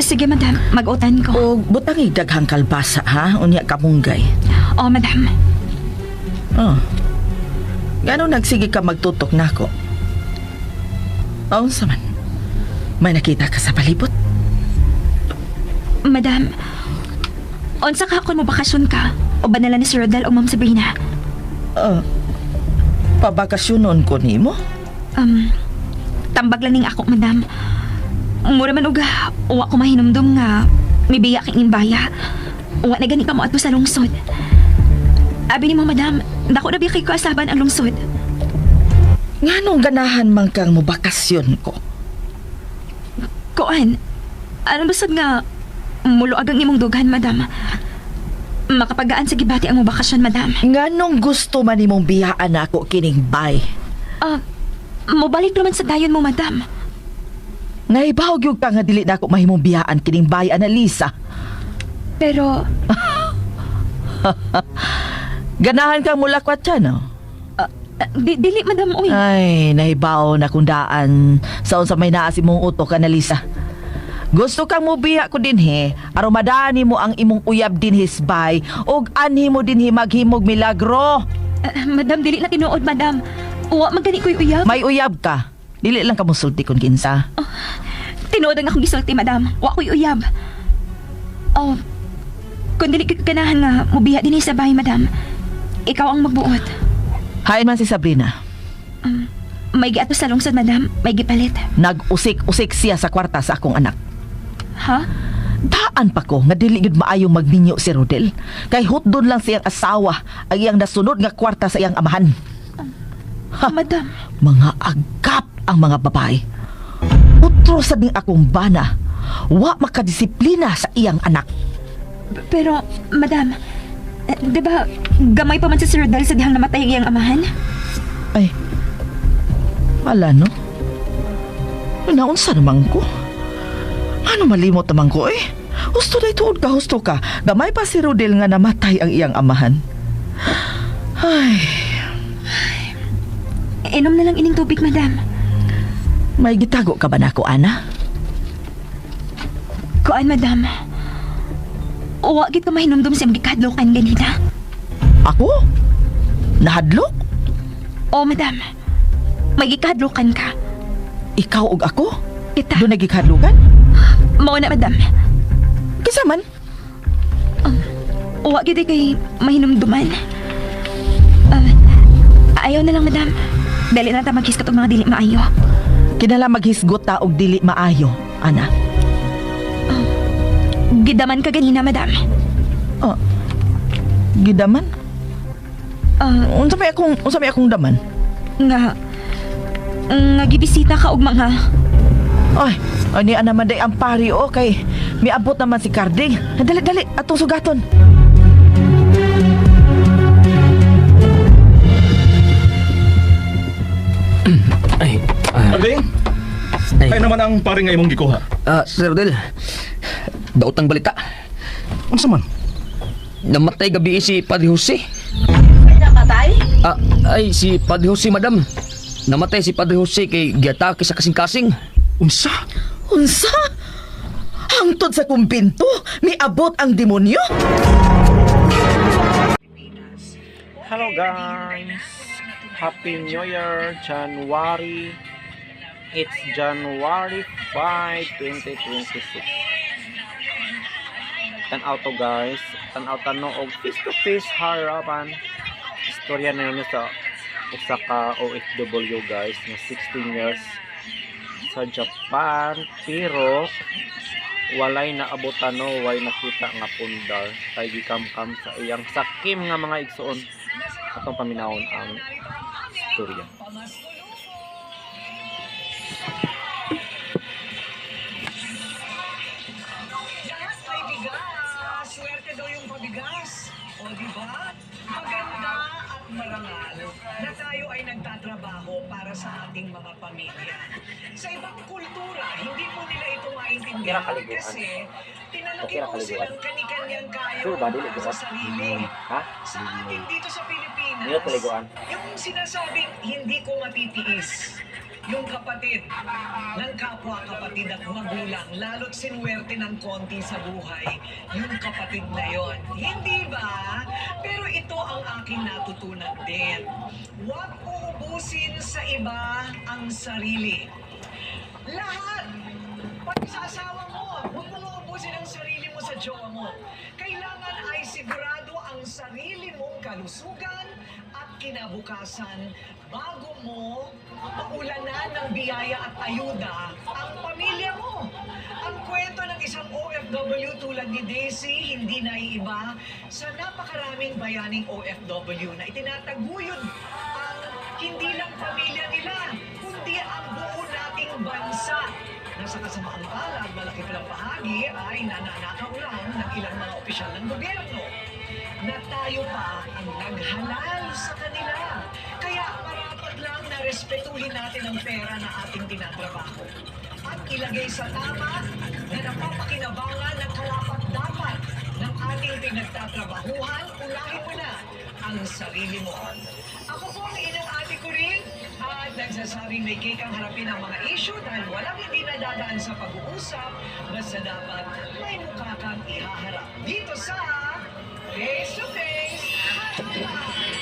Sige, Madam. Mag-utan ko. Og butang daghang kalbasa, ha? Unya kamunggay. Oo, Madam. Oh. Gano nagsige ka magtutok nako? Aun sa man. May nakita ka sa palibot? Madam, unsa ka kung mo bakasyon ka o banala ni Sir Rodel o Ma'am Sabrina? Pabakasyonon ko nimo? Tambag lang ning ako, madam. Mura man uga, uwa ko mahinumdum nga may biya king imbaya. Uwa na gani ka mo ato sa lungsod. Abi ni mo, madam, dako na biya kay kaasaban ang lungsod. Nganong ganahan man kang mubakasyon ko? Koan, ano basag nga mulo agang imong dughan, madam? Makapagaan sa gibati ang mong bakasyon, madam. Nganong gusto man nimong biyaan ako kining bay? Mobalik naman sa dayon mo, madam. Naibawag yung ka nga dili na ako mahimong biyaan kining bay, Annalisa. Pero, Ganahan kang mulakwat siya, no? dili, madam, uy. Ay, nahibaw na kung daan sa unsa may naasi mong utok, Annalisa. Gusto kang mubiya ko din he, aron madani mo ang imong uyab din hisbay, og anhi mo din maghimog milagro. Madam, dili na tinuod, madam. Uwa, magani ko'y uyab. May uyab ka. Dili lang ka musulti kung kinsa. Tinuod ang akong gisulti, madam. Uwa ko'y uyab. Oh, kung dili ka ganahan nga, mubiya din sa bahay, madam. Ikaw ang magbuot. Hain man si Sabrina. May giato sa lungsod, madam. May gipalit. Nag-usik-usik siya sa kwarta sa akong anak. Ha? Daan pa ko nga dili gid maayo magninyo si Rodel. Kay hutdon lang siyang asawa ang iyang nasunod nga kwarta sa iyang amahan. Madam. Mga agap ang mga babae. Utro sa ding akong bana. Wa makadisiplina sa iyang anak. Pero, madam, di ba gamay pa man si Sir Rodel sa dihang namatay ang iyang amahan? Ay, wala no? Naunsa naman ko? Ano malimot naman ko eh? Husto na ituod ka, husto ka. Gamay pa si Rodel nga namatay ang iyang amahan. Ay, Inom na lang ining tubig, madam. may gitago ka ba na ako, Ana? Kuan, madam. Uwa, git ka mahinumdum sa magikadlokan ganina. Ako? Nahadlok? Oo, madam. May gikadlokan ka. Ikaw og ako? Kita. Doon nagikadlukan? Mao na, madam. Kasaman? Uwa, git kay mahinumduman. Ayaw na lang, madam. Dali na ta maghis katong mga dili maayo. Kinala maghisgot ta og dili maayo, Ana. Gidaman ka ganina, madam. Oh. Gidaman? Unsa may akong daman? Nga gibisita ka og mga... Ay, ani naman day ang pari o kay miabot naman si Carding. Dali, atong sugaton. Carding? Ay naman ang pari nga imong gikuha. Sir Rodel, daot ang balita. Unsa man? Namatay gabi si Padre Jose. May namatay? Ay, si Padre Jose, madam. Namatay si Padre Jose kay giatake sa kasing-kasing. Unsa? Unsa? Hangtod sa kumpinto, miabot ang demonyo? Hello guys! Happy New Year, January. It's January 5, 2026. Tanaw to guys. Tanaw og face-to-face harapan. Istorya na yun sa usa ka OFW guys na 16 years sa Japan, pero walay naabotan no, way nakita nga pundar kay gikam-kam sa iyang sakim nga mga igsoon. Atong paminawon ang istorya. Swerte daw yung pabigas. O diba? Maganda at marangal na tayo ay nagtatrabaho para sa ating mga pamilya. Sa ibang kultura, hindi po nila ito maintindihan kasi tinalaki po silang kani-kanyang kaya sa sarili. Sa atin dito sa Pilipinas, yung sinasabing hindi ko matitiis. Yung kapatid ng kapwa-kapatid at magulang, lalo't sinuwerte ng konti sa buhay, yung kapatid na yon. Hindi ba? Pero ito ang aking natutunan din. Huwag uubusin sa iba ang sarili. Lahat Kailangan ay sigurado ang sarili mong kalusugan at kinabukasan bago mo maulanan ng biyaya at ayuda ang pamilya mo. Ang kwento ng isang OFW tulad ni Daisy hindi naiiba sa napakaraming bayaning OFW na itinataguyod ang hindi lang pamilya nila, kundi ang buo nating bansa. Nasa kasamaang palad, malaki palang bahagi ay nananakaw lang ng ilang mga opisyal ng gobyerno na tayo pa ang naghalal sa kanila. Kaya parapat lang na respetuhin natin ang pera na ating tinatrabaho at ilagay sa tama na napapakinabangan ng karapat-dapat ng ating pinagtatrabahuhan. Unahin mo na ang sarili mo. Ako po ang inang ate ko rin at nagsasabing may kikang harapin ang mga issue dahil walang hindi nadadaan sa pag-uusap basta dapat may mukha kang ihaharap. Dito sa Face to Face Hotline!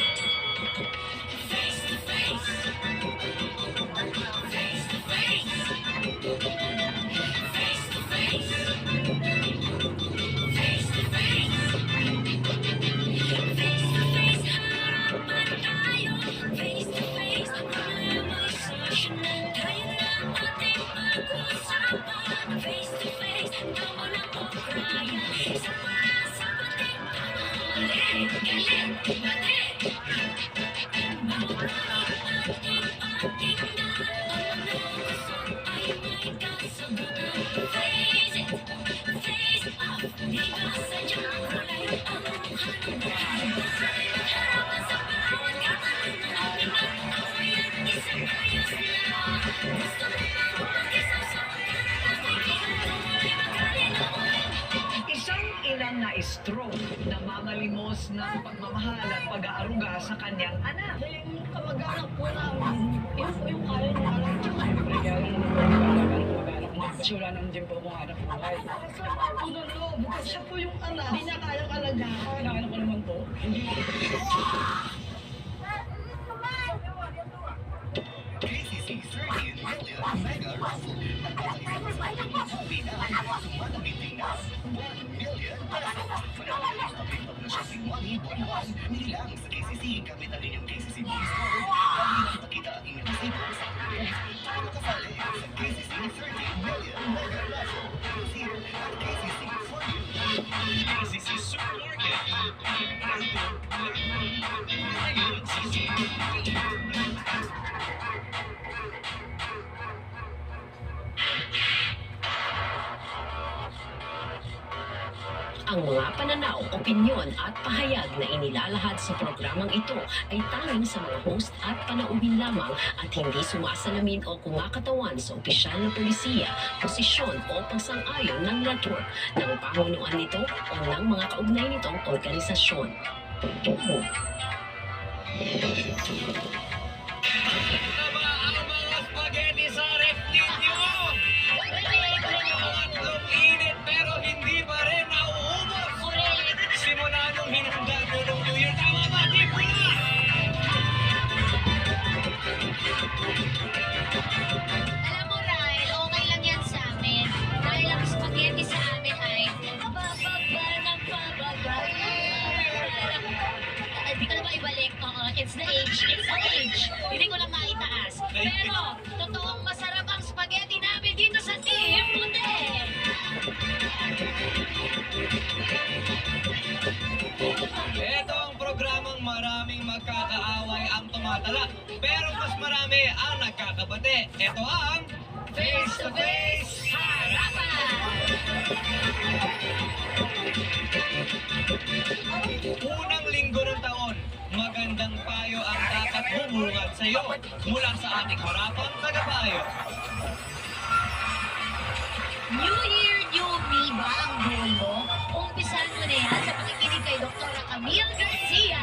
Isang inang na-stroke na mamalimos ng pagmamahal at pag-aaruga sa kanyang anak. Yung kamag-anak po namin, yun po yung kaya ng anak niya. Siyempre, kaya nung mag-anak mo, kasi wala naman din po akong anak buhay. Sa puno loob, kasi siya po yung anak. Hindi niya kayang alagaan. Kailangan ko naman po. Hindi. KCC 13 million mega raffle. Nagkakaisa sa Pilipinas na tumatanggit na 1 million pesos. Panatilis na rin na shopping money buwan-buwan. Nilang sa KCC gamit ang inyong KCC Base Card. Dahil ang pakita ang inyong resibo sa akin. Para makasali sa KCC 13 million mega raffle. Here at KCC for you. KCC Supermarket. Ang mga pananaw, opinyon at pahayag na inilalahad sa programang ito ay tanging sa mga host at panauhin lamang at hindi sumasalamin o kumakatawan sa opisyal na polisiya, posisyon o pagsang-ayon ng network, ng pamunuan nito o ng mga kaugnay nitong organisasyon. Ang mga spaghetti sa ref ninyo! Tatlong init pero hindi pa rin nauubos! Simula nung hinanda ko ng New Year, tama ba, di pula? Alam mo, Ryle, okay lang yan sa amin. Dahil ang spaghetti sa amin ay pababa ng pababa. Hindi ko na ba ibalik? Oo, it's the age. It's the age. Hindi ko lang maitaas. Pero, totoong masarap ang spaghetti namin dito sa Team Puti. Ito ang programang maraming magkakaaway ang tumatala. Pero mas marami ang nagkakabate. Ito ang Face to Face Harapan! Unang linggo ng taon, magandang payo ang dapat bumungad sa iyo mula sa ating harapang tagapayo. New Year, New Me ba ang goal mo? Umpisan mo na yan sa pakikinig kay Dr. Camille Garcia.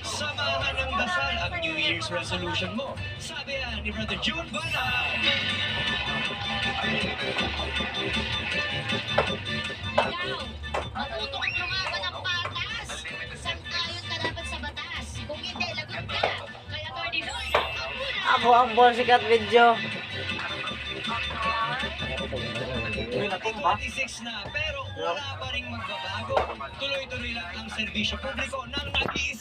Samahan ng dasal ang New Year's resolution mo. Sabi yan ni Brother June Banal. Ikaw, matuto kang lumaban ng patas. Sang-ayon ka dapat sa batas. Kung hindi, lagot ka. Kaya Atty. Lloyd, ang muna. Ako ang Bonsikat Video. 2026 na pero wala pa ring magbabago. Tuloy-tuloy lang ang serbisyo publiko ng nag-iisang